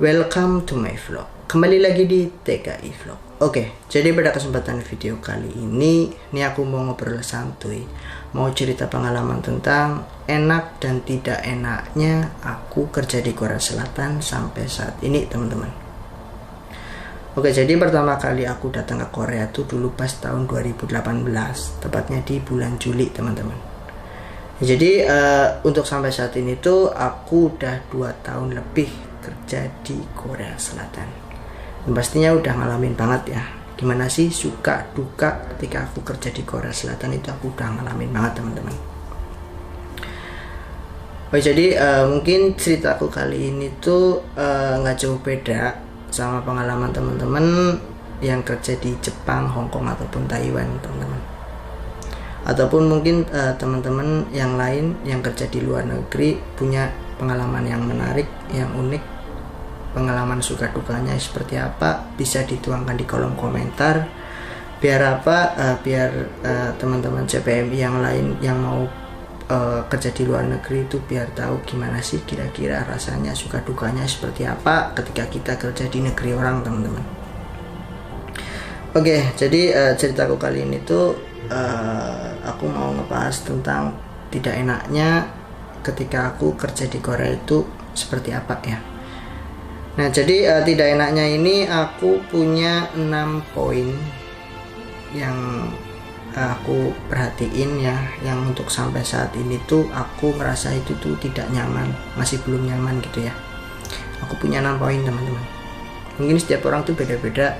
Welcome to my vlog. Kembali lagi di TKI Vlog. Oke, jadi pada kesempatan video kali ini aku mau ngobrol santuy. Mau cerita pengalaman tentang enak dan tidak enaknya aku kerja di Korea Selatan sampai saat ini, teman-teman. Oke, jadi pertama kali aku datang ke Korea tuh dulu pas tahun 2018, tepatnya di bulan Juli, teman-teman. Jadi untuk sampai saat ini tuh aku udah 2 tahun lebih kerja di Korea Selatan. Dan pastinya udah ngalamin banget ya. Gimana sih suka duka ketika aku kerja di Korea Selatan, itu aku udah ngalamin banget, teman-teman. Oh, jadi mungkin ceritaku kali ini tuh nggak jauh beda sama pengalaman teman-teman yang kerja di Jepang, Hong Kong ataupun Taiwan, teman-teman. Ataupun mungkin teman-teman yang lain yang kerja di luar negeri punya pengalaman yang menarik, yang unik. Pengalaman suka dukanya seperti apa bisa dituangkan di kolom komentar. Biar apa? Biar teman-teman CPMI yang lain yang mau kerja di luar negeri itu biar tahu gimana sih kira-kira rasanya suka dukanya seperti apa ketika kita kerja di negeri orang, teman-teman. Oke, jadi ceritaku kali ini tuh aku mau ngebahas tentang tidak enaknya ketika aku kerja di Korea itu seperti apa ya. Nah, jadi tidak enaknya ini aku punya 6 poin yang aku perhatiin ya, yang untuk sampai saat ini tuh aku ngerasa itu tuh tidak nyaman, masih belum nyaman gitu ya. Aku punya 6 poin, teman-teman. Mungkin setiap orang tuh beda-beda.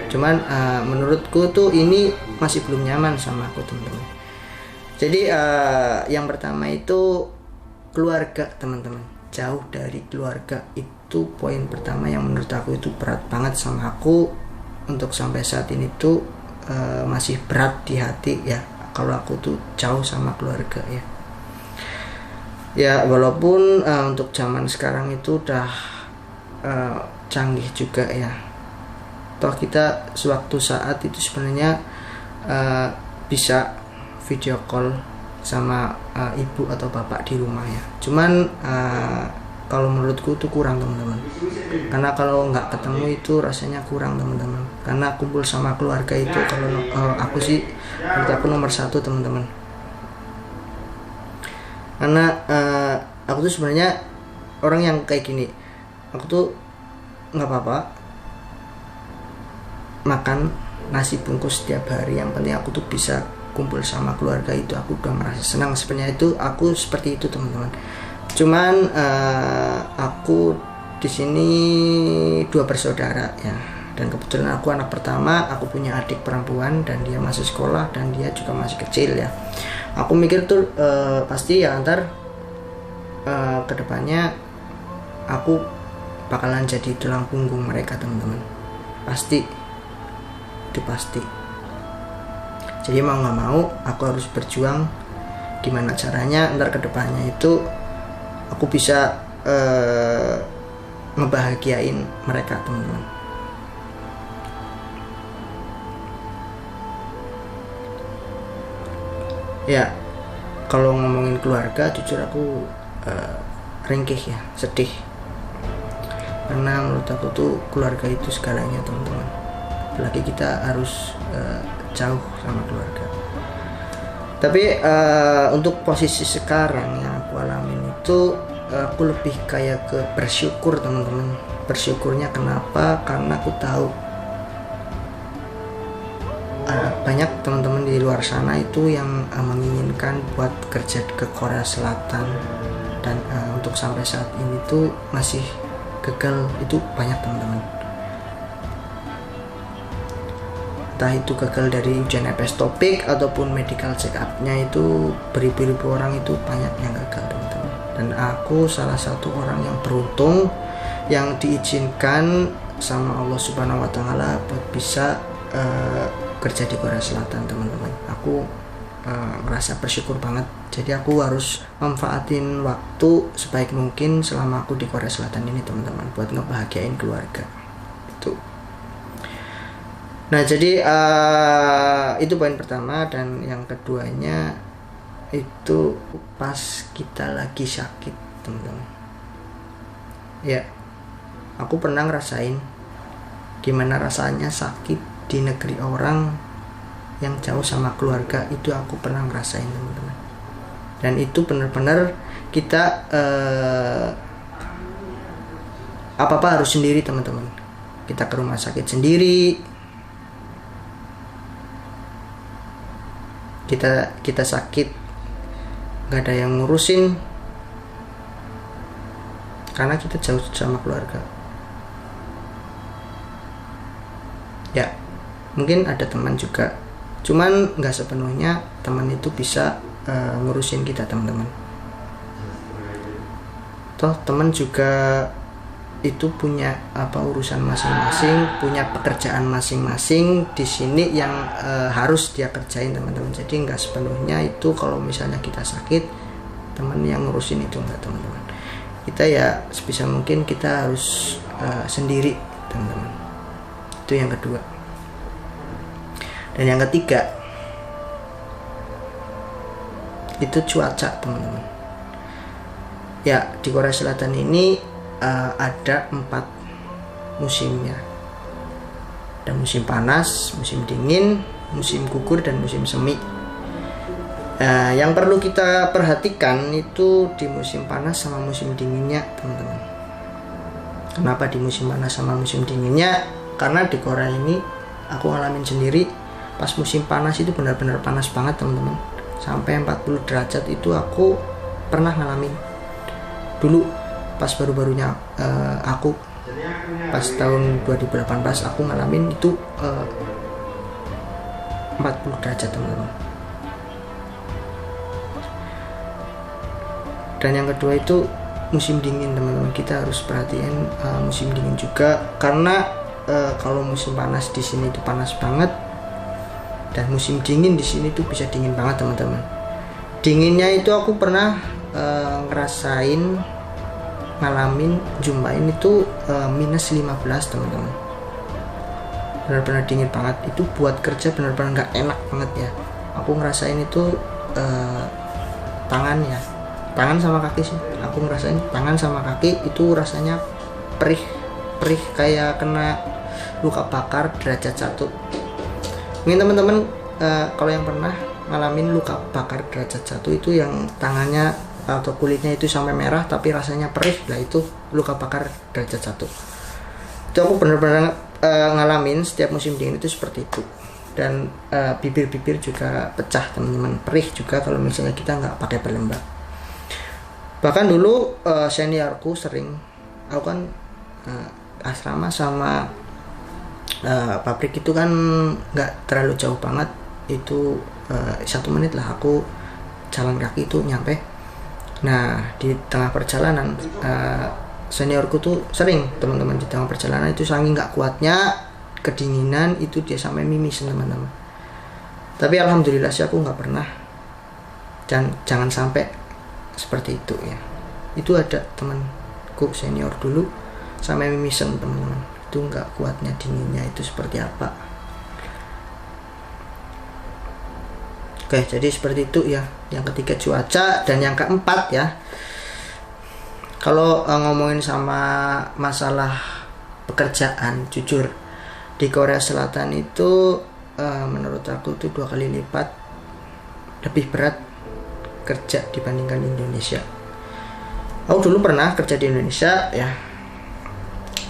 Cuman menurutku tuh ini masih belum nyaman sama aku, teman-teman. Jadi yang pertama itu keluarga, teman-teman. Jauh dari keluarga itu poin pertama yang menurut aku itu berat banget sama aku. Untuk sampai saat ini tuh masih berat di hati ya, kalau aku tuh jauh sama keluarga ya. Ya walaupun untuk zaman sekarang itu udah canggih juga ya. Toh kita sewaktu saat itu sebenarnya bisa video call sama ibu atau bapak di rumah ya. Cuman kalau menurutku itu kurang, teman-teman. Karena kalau nggak ketemu itu rasanya kurang, teman-teman. Karena kumpul sama keluarga itu kalau aku sih, menurut aku nomor 1, teman-teman. Karena aku tuh sebenarnya orang yang kayak gini. Aku tuh nggak apa-apa makan nasi bungkus setiap hari, yang penting aku tuh bisa kumpul sama keluarga, itu aku udah merasa senang. Sebenarnya itu aku seperti itu, teman-teman. Cuman aku di sini 2 bersaudara ya, dan kebetulan aku anak pertama. Aku punya adik perempuan dan dia masih sekolah dan dia juga masih kecil ya. Aku mikir tuh pasti ya ntar kedepannya aku bakalan jadi tulang punggung mereka, teman-teman. Pasti, itu pasti. Jadi mau nggak mau aku harus berjuang gimana caranya ntar kedepannya itu aku bisa ngebahagiain mereka, teman-teman. Ya kalau ngomongin keluarga, jujur aku ringkih ya, sedih. Karena menurut aku tuh keluarga itu segalanya, teman-teman. Apalagi kita harus jauh sama keluarga. Tapi untuk posisi sekarang yang aku alamin itu aku lebih kayak ke bersyukur, teman-teman. Bersyukurnya kenapa? Karena aku tahu banyak teman-teman di luar sana itu yang menginginkan buat kerja ke Korea Selatan, dan untuk sampai saat ini tuh masih gagal. Itu banyak, teman-teman. Entah itu gagal dari ujian EPS topik ataupun medical check up-nya, itu beribu-ribu orang itu banyak yang gagal, teman-teman. Dan aku salah satu orang yang beruntung yang diizinkan sama Allah Subhanahu wa Ta'ala buat bisa kerja di Korea Selatan, teman-teman. Aku merasa bersyukur banget. Jadi aku harus manfaatin waktu sebaik mungkin selama aku di Korea Selatan ini, teman-teman, buat ngebahagiain keluarga. Itu. Nah, jadi itu poin pertama. Dan yang keduanya itu pas kita lagi sakit, teman-teman. Ya, Aku pernah ngerasain gimana rasanya sakit di negeri orang yang jauh sama keluarga. Itu aku pernah ngerasain teman-teman. Dan itu benar-benar kita apa-apa harus sendiri teman-teman. Kita ke rumah sakit sendiri, kita sakit nggak ada yang ngurusin karena kita jauh sama keluarga. Ya mungkin ada teman juga, cuman nggak sepenuhnya teman itu bisa ngurusin kita teman-teman. Toh teman juga itu punya urusan masing-masing, punya pekerjaan masing-masing di sini yang harus dia kerjain teman-teman. Jadi nggak sepenuhnya itu kalau misalnya kita sakit teman yang ngurusin, itu enggak teman-teman. Kita ya sebisa mungkin kita harus sendiri teman-teman. Itu yang kedua. Dan yang ketiga itu cuaca teman-teman. Ya di Korea Selatan ini ada 4 musimnya. Ada musim panas, musim dingin, musim gugur, dan musim semi. Yang perlu kita perhatikan itu di musim panas sama musim dinginnya teman-teman. Kenapa di musim panas sama musim dinginnya? Karena di Korea ini aku ngalamin sendiri, pas musim panas itu benar-benar panas banget teman-teman. Sampai 40 derajat itu aku pernah ngalamin dulu. Pas baru-barunya aku pas tahun 2018 aku ngalamin itu 40 derajat teman-teman. Dan yang kedua itu musim dingin teman-teman. Kita harus perhatiin musim dingin juga, karena kalau musim panas di sini itu panas banget, dan musim dingin di sini tuh bisa dingin banget teman-teman. Dinginnya itu aku pernah ngerasain, ngalamin, jumpain itu minus 15 teman-teman. Benar-benar dingin banget. Itu buat kerja benar-benar nggak enak banget ya. Aku ngerasain itu tangan sama kaki sih. Aku ngerasain tangan sama kaki itu rasanya perih kayak kena luka bakar derajat 1. Mungkin teman-teman kalau yang pernah ngalamin luka bakar derajat 1 itu yang tangannya atau kulitnya itu sampai merah tapi rasanya perih, lah itu luka bakar derajat 1. Itu aku benar-benar ngalamin setiap musim dingin itu seperti itu. Dan bibir-bibir juga pecah teman-teman, perih juga kalau misalnya kita nggak pakai pelembab. Bahkan dulu seniorku sering, aku kan asrama sama pabrik itu kan nggak terlalu jauh banget, itu 1 menit lah aku jalan kaki itu nyampe. Nah di tengah perjalanan seniorku tuh sering teman-teman, di tengah perjalanan itu saking nggak kuatnya kedinginan itu dia sampai mimis teman-teman. Tapi alhamdulillah sih aku nggak pernah, dan jangan sampai seperti itu ya. Itu ada temanku senior dulu sampai mimisan teman-teman, itu nggak kuatnya dinginnya itu seperti apa. Oke, jadi seperti itu ya. Yang ketiga cuaca, dan yang keempat ya, kalau ngomongin sama masalah pekerjaan, jujur di Korea Selatan itu menurut aku itu 2 kali lipat lebih berat kerja dibandingkan di Indonesia. Aku dulu pernah kerja di Indonesia ya,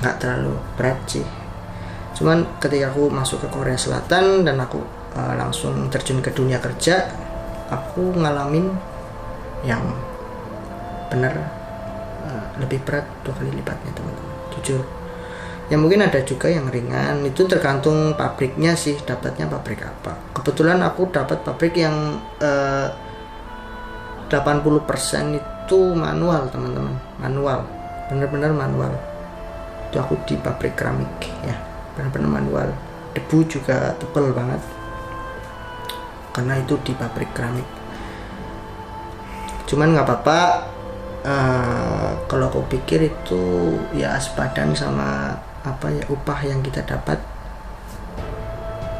nggak terlalu berat sih. Cuman ketika aku masuk ke Korea Selatan dan aku langsung terjun ke dunia kerja, aku ngalamin yang bener lebih berat 2 kali lipatnya teman-teman, jujur. Ya mungkin ada juga yang ringan, itu tergantung pabriknya sih, dapatnya pabrik apa. Kebetulan aku dapat pabrik yang 80% itu manual teman-teman, manual, bener-bener manual. Itu aku di pabrik keramik ya, bener-bener manual. Debu juga tebal banget karena itu di pabrik keramik. Cuman nggak apa-apa, kalau aku pikir itu ya sepadan sama upah yang kita dapat.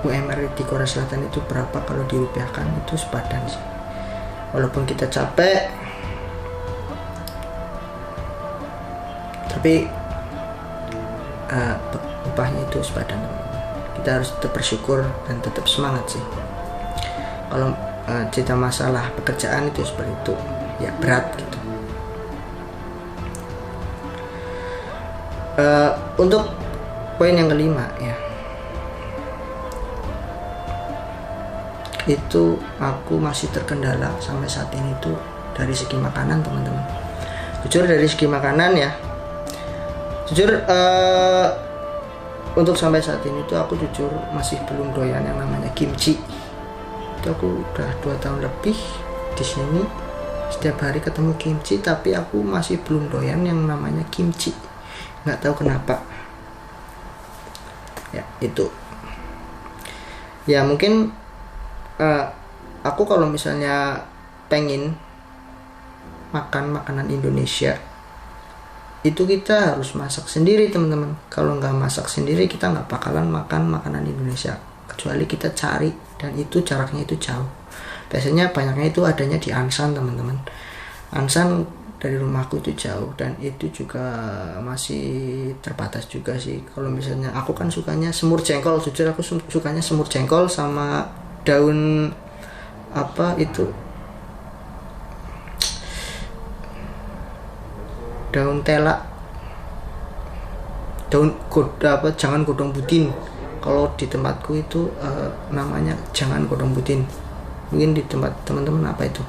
UMR di Korea Selatan itu berapa kalau dirupiahkan, itu sepadan sih. Walaupun kita capek, tapi upahnya itu sepadan. Kita harus tetap bersyukur dan tetap semangat sih. Kalau cerita masalah pekerjaan itu seperti itu ya, berat gitu. Untuk poin yang kelima ya, itu aku masih terkendala sampai saat ini tuh dari segi makanan teman-teman. Jujur dari segi makanan ya, jujur untuk sampai saat ini tuh aku jujur masih belum doyan yang namanya kimchi. Itu aku udah 2 tahun lebih di sini, setiap hari ketemu kimchi, tapi aku masih belum doyan yang namanya kimchi. Nggak tahu kenapa. Ya itu. Ya mungkin aku kalau misalnya pengen makan makanan Indonesia, itu kita harus masak sendiri teman-teman. Kalau nggak masak sendiri kita nggak bakalan makan makanan Indonesia, kecuali kita cari, dan itu jaraknya itu jauh. Biasanya banyaknya itu adanya di Ansan teman-teman. Ansan dari rumahku itu jauh, dan itu juga masih terbatas juga sih. Kalau misalnya aku kan sukanya semur jengkol, jujur aku sukanya semur jengkol sama daun apa itu, daun tela, jangan godong butin. Kalau di tempatku itu namanya jangan godong butin, mungkin di tempat teman-teman apa itu.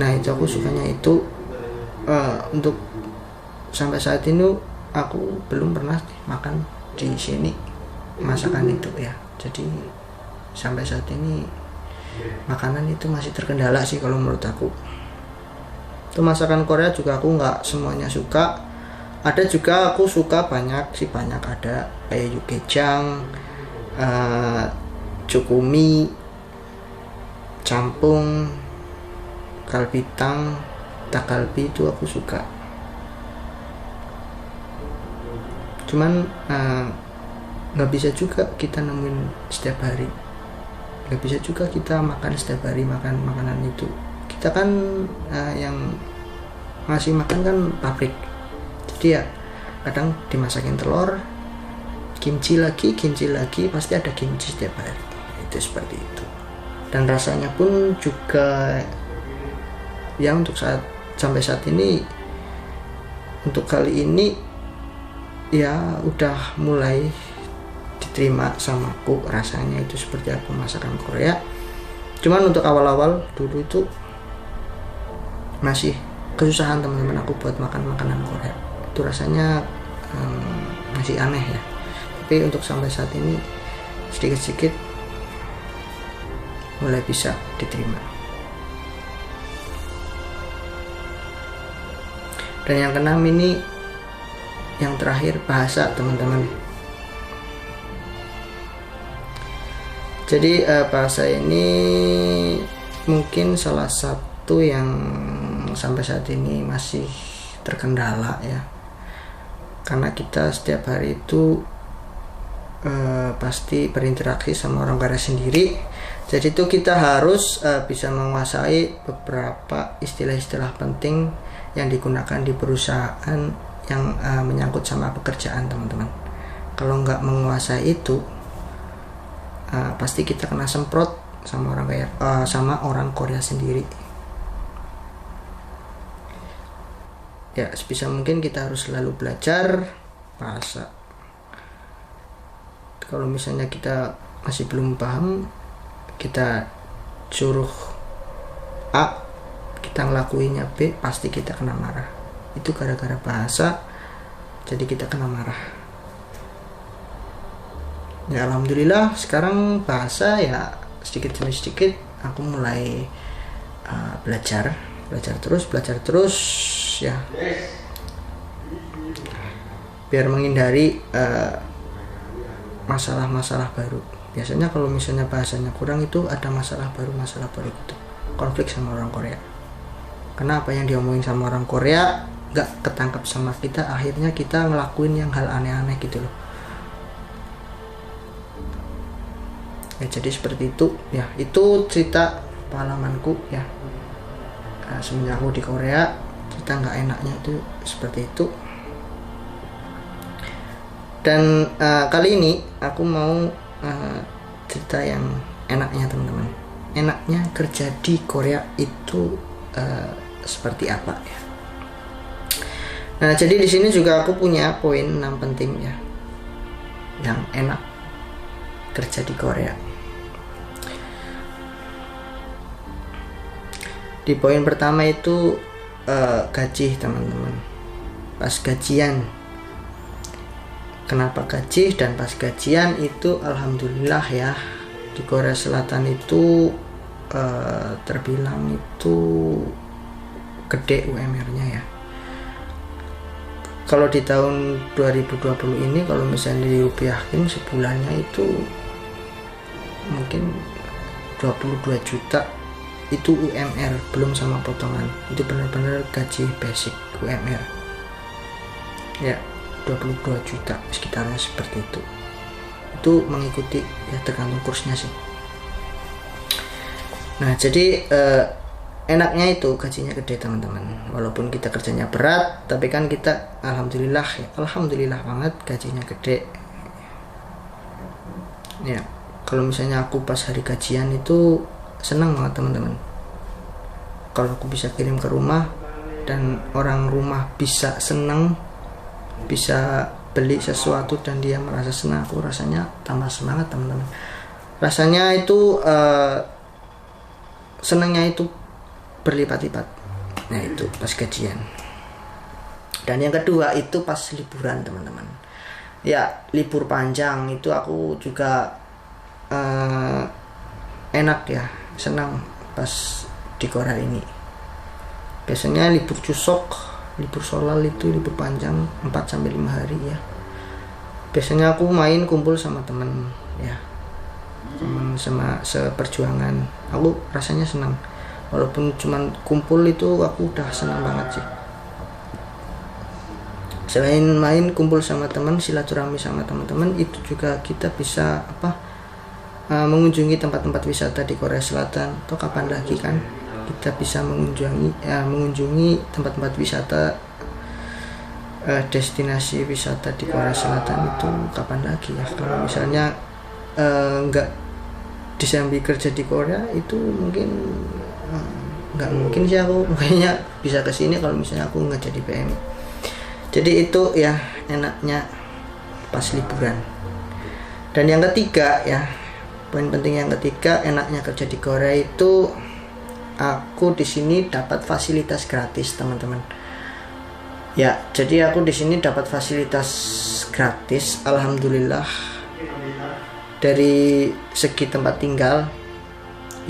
Nah itu aku sukanya itu. Untuk sampai saat ini aku belum pernah makan di sini masakan itu ya. Jadi sampai saat ini makanan itu masih terkendala sih kalau menurut aku. Itu masakan Korea juga aku nggak semuanya suka. Ada juga aku suka banyak ada kayak yukejang, cukumi, campung, kalbitang, takalbi itu aku suka. Cuman nggak bisa juga kita nemuin setiap hari, nggak bisa juga kita makan setiap hari makan makanan itu. Kita kan yang ngasih makan kan pabrik, jadi ya kadang dimasakin telur, kimchi lagi, pasti ada kimchi setiap hari. Itu seperti itu, dan rasanya pun juga ya untuk sampai saat ini, untuk kali ini ya udah mulai diterima sama aku rasanya itu seperti apa masakan Korea. Cuman untuk awal-awal dulu itu masih kesusahan teman-teman aku buat makan makanan Korea. Itu rasanya masih aneh ya. Tapi untuk sampai saat ini sedikit-sedikit mulai bisa diterima. Dan yang keenam ini, yang terakhir, bahasa teman-teman. Jadi bahasa ini mungkin salah satu yang sampai saat ini masih terkendala ya, karena kita setiap hari itu pasti berinteraksi sama orang Korea sendiri. Jadi itu kita harus bisa menguasai beberapa istilah-istilah penting yang digunakan di perusahaan yang menyangkut sama pekerjaan teman-teman. Kalau nggak menguasai itu, pasti kita kena semprot sama orang Korea sendiri. Ya sebisa mungkin kita harus selalu belajar bahasa. Kalau misalnya kita masih belum paham, kita suruh A, kita ngelakuinnya B, pasti kita kena marah. Itu gara-gara bahasa, jadi kita kena marah. Ya alhamdulillah sekarang bahasa ya sedikit demi sedikit aku mulai belajar terus ya, biar menghindari masalah-masalah baru. Biasanya kalau misalnya bahasanya kurang itu ada masalah baru gitu, konflik sama orang Korea. Kenapa yang diomongin sama orang Korea nggak ketangkap sama kita, akhirnya kita ngelakuin yang hal aneh-aneh gitu loh. Ya jadi seperti itu ya, itu cerita pengalamanku ya. Semenjak aku di Korea, cerita nggak enaknya itu seperti itu. Dan kali ini aku mau cerita yang enaknya teman-teman. Enaknya kerja di Korea itu seperti apa ya? Nah, jadi di sini juga aku punya poin 6 penting ya, yang enak kerja di Korea. Di poin pertama itu gaji teman-teman. Pas gajian. Kenapa gaji dan pas gajian itu alhamdulillah ya, di Korea Selatan itu terbilang itu gede UMR-nya ya. Kalau di tahun 2020 ini kalau misalnya dirupiahkan sebulannya itu mungkin 22 juta itu UMR, belum sama potongan. Itu benar-benar gaji basic UMR ya, 22 juta sekitarnya seperti itu. Itu mengikuti ya, tergantung kursnya sih. Nah, jadi enaknya itu gajinya gede teman-teman. Walaupun kita kerjanya berat, tapi kan kita alhamdulillah ya, alhamdulillah banget gajinya gede. Ya, kalau misalnya aku pas hari gajian itu senang banget teman-teman. Kalau aku bisa kirim ke rumah dan orang rumah bisa senang, bisa beli sesuatu dan dia merasa senang, aku rasanya tambah semangat teman-teman. Rasanya itu senangnya itu berlipat-lipat. Nah, itu pas gajian. Dan yang kedua itu pas liburan teman-teman. Ya, libur panjang itu aku juga enak ya, senang pas di Korea ini. Biasanya libur Chuseok, libur Sholal itu libur panjang 4-5 hari ya. Biasanya aku main kumpul sama temen ya, temen sama seperjuangan. Aku rasanya senang. Walaupun cuman kumpul itu aku udah senang banget sih. Selain main kumpul sama teman, silaturahmi sama teman-teman, itu juga kita bisa mengunjungi tempat-tempat wisata di Korea Selatan. Atau kapan lagi kan kita bisa mengunjungi tempat-tempat wisata, destinasi wisata di Korea Selatan itu kapan lagi ya. Kalau misalnya nggak disambi kerja di Korea itu mungkin nggak mungkin sih aku kayaknya bisa kesini kalau misalnya aku nggak jadi PM. Jadi itu ya enaknya pas liburan. Dan yang ketiga ya, poin penting yang ketiga, enaknya kerja di Korea itu aku di sini dapat fasilitas gratis teman-teman. Ya, jadi aku di sini dapat fasilitas gratis, alhamdulillah. Dari segi tempat tinggal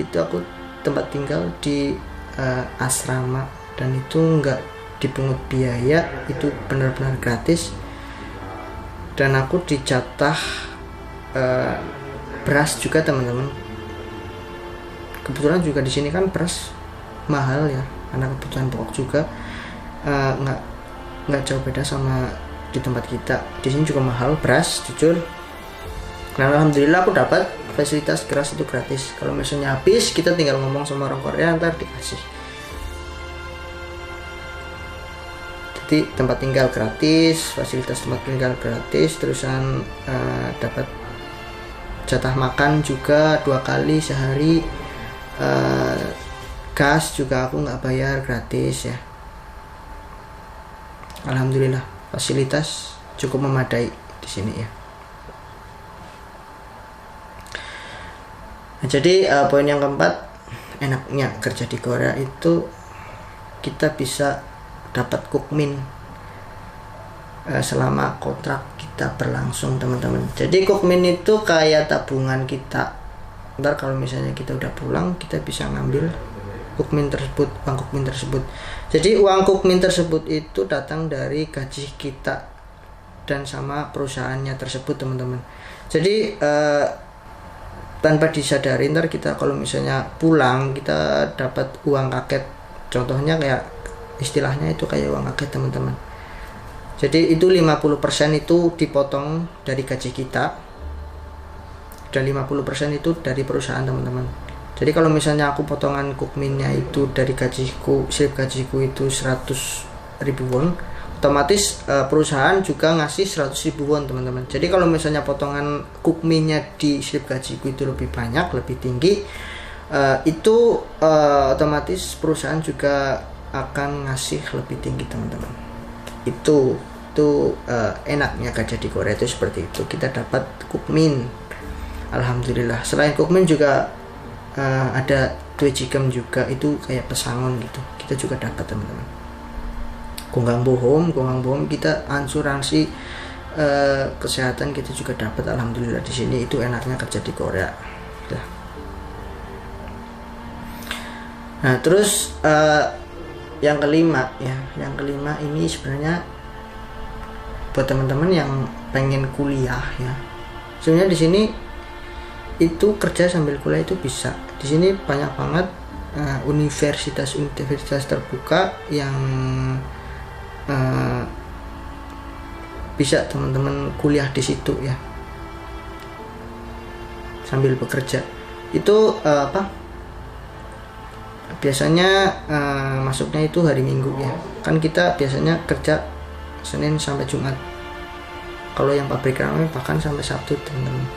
itu aku tempat tinggal di asrama dan itu enggak dipungut biaya, itu benar-benar gratis. Dan aku dijatah beras juga teman-teman. Kebetulan juga di sini kan beras mahal ya, karena kebutuhan pokok juga. Nggak jauh beda sama di tempat kita. Di sini juga mahal beras, jujur. Nah, alhamdulillah aku dapat fasilitas beras itu gratis. Kalau misalnya habis, kita tinggal ngomong sama orang Korea, ntar dikasih. Jadi tempat tinggal gratis, fasilitas tempat tinggal gratis, terusan dapat jatah makan juga 2 kali sehari. Gas juga aku nggak bayar, gratis ya. Alhamdulillah fasilitas cukup memadai di sini ya. Nah, jadi poin yang keempat, enaknya kerja di Korea itu kita bisa dapat kukmin selama kontrak kita berlangsung teman-teman. Jadi kukmin itu kayak tabungan kita. Ntar kalau misalnya kita udah pulang, kita bisa ngambil kukmin tersebut, uang kukmin tersebut. Jadi uang kukmin tersebut itu datang dari gaji kita dan sama perusahaannya tersebut teman-teman. Jadi tanpa disadari ntar kita kalau misalnya pulang kita dapat uang kaget. Contohnya kayak istilahnya itu kayak uang kaget teman-teman. Jadi itu 50% itu dipotong dari gaji kita dan 50% itu dari perusahaan teman-teman. Jadi kalau misalnya aku potongan kukminnya itu dari gajiku, slip gajiku itu 100.000 won, otomatis perusahaan juga ngasih 100.000 won teman-teman. Jadi kalau misalnya potongan kukminya di slip gajiku itu lebih banyak, lebih tinggi, itu otomatis perusahaan juga akan ngasih lebih tinggi teman-teman. Itu enaknya kerja di Korea itu seperti itu. Kita dapat kukmin, alhamdulillah. Selain kukmin juga ada Twejikam juga, itu kayak pesangon gitu, kita juga dapat teman-teman. Gonggang bohong kita asuransi kesehatan kita juga dapat, alhamdulillah. Di sini itu enaknya kerja di Korea. Nah terus yang kelima ini sebenarnya buat teman-teman yang pengen kuliah ya. Sebenarnya di sini itu kerja sambil kuliah itu bisa. Di sini banyak banget universitas terbuka yang bisa teman-teman kuliah di situ ya, sambil bekerja. Itu biasanya masuknya itu hari Minggu ya, kan kita biasanya kerja Senin sampai Jumat. Kalau yang pabrik ramen bahkan sampai Sabtu teman-teman.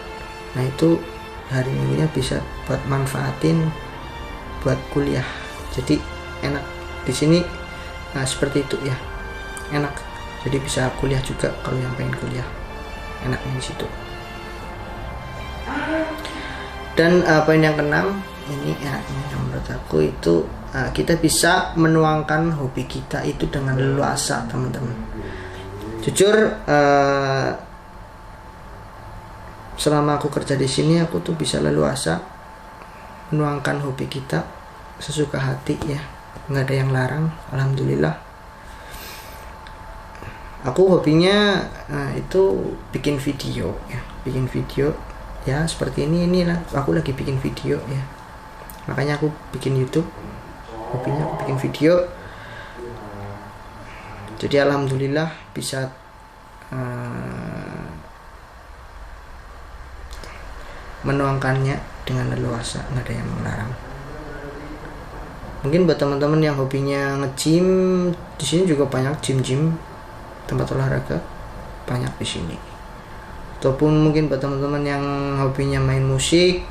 Nah itu hari Minggunya bisa buat manfaatin buat kuliah. Jadi enak di sini seperti itu ya, enak. Jadi bisa kuliah juga kalau yang pengen kuliah, enaknya di situ. Dan poin yang keenam ini enaknya menurut aku itu kita bisa menuangkan hobi kita itu dengan leluasa teman-teman. Jujur selama aku kerja di sini aku tuh bisa leluasa menuangkan hobi kita sesuka hati ya, nggak ada yang larang, alhamdulillah. Aku hobinya itu bikin video ya, seperti inilah aku lagi bikin video ya, makanya aku bikin YouTube. Hobinya aku bikin video, jadi alhamdulillah bisa menuangkannya dengan leluasa, nggak ada yang melarang. Mungkin buat teman-teman yang hobinya nge-gym, di sini juga banyak gym tempat olahraga banyak di sini. Ataupun mungkin buat teman-teman yang hobinya main musik,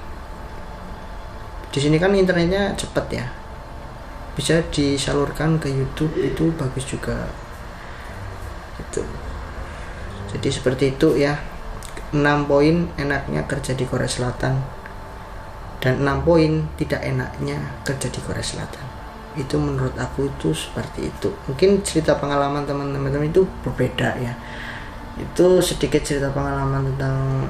di sini kan internetnya cepat ya, bisa disalurkan ke YouTube, itu bagus juga gitu. Jadi seperti itu ya, 6 poin enaknya kerja di Korea Selatan dan 6 poin tidak enaknya kerja di Korea Selatan. Itu menurut aku itu seperti itu. Mungkin cerita pengalaman teman-teman itu berbeda ya. Itu sedikit cerita pengalaman tentang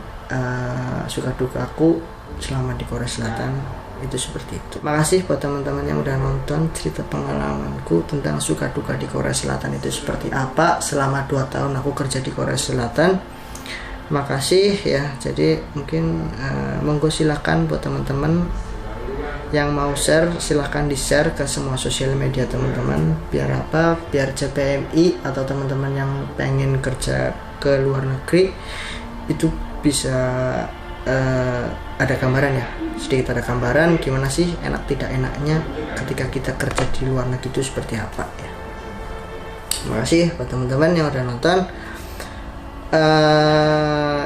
suka duka aku selama di Korea Selatan, itu seperti itu. Makasih buat teman-teman yang udah nonton cerita pengalamanku tentang suka duka di Korea Selatan itu seperti apa selama 2 tahun aku kerja di Korea Selatan. Makasih ya. Jadi mungkin monggo silakan buat teman-teman yang mau share, silahkan di-share ke semua sosial media teman-teman. Biar apa? Biar CPMI atau teman-teman yang pengen kerja ke luar negeri itu bisa ada gambaran ya, sedikit ada gambaran gimana sih enak tidak enaknya ketika kita kerja di luar negeri itu seperti apa ya. Terima kasih buat teman-teman yang udah nonton.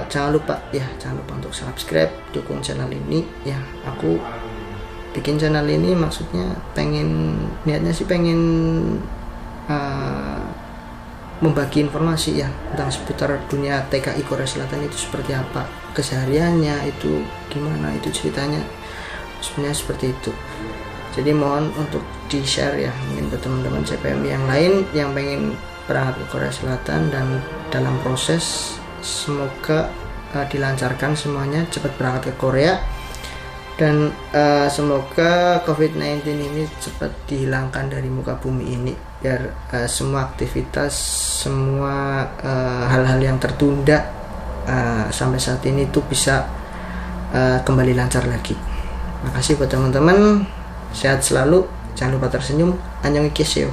Jangan lupa untuk subscribe, dukung channel ini ya. Aku bikin channel ini maksudnya niatnya sih pengen membagi informasi ya tentang seputar dunia TKI Korea Selatan itu seperti apa, kesehariannya itu gimana, itu ceritanya sebenarnya seperti itu. Jadi mohon untuk di share ya, mungkin buat teman-teman CPMI yang lain yang pengen berangkat ke Korea Selatan dan dalam proses, semoga dilancarkan semuanya, cepat berangkat ke Korea. Dan semoga COVID-19 ini cepat dihilangkan dari muka bumi ini, biar semua aktivitas, semua hal-hal yang tertunda sampai saat ini tuh bisa kembali lancar lagi. Makasih buat teman-teman, sehat selalu, jangan lupa tersenyum. Annyeonghaseyo.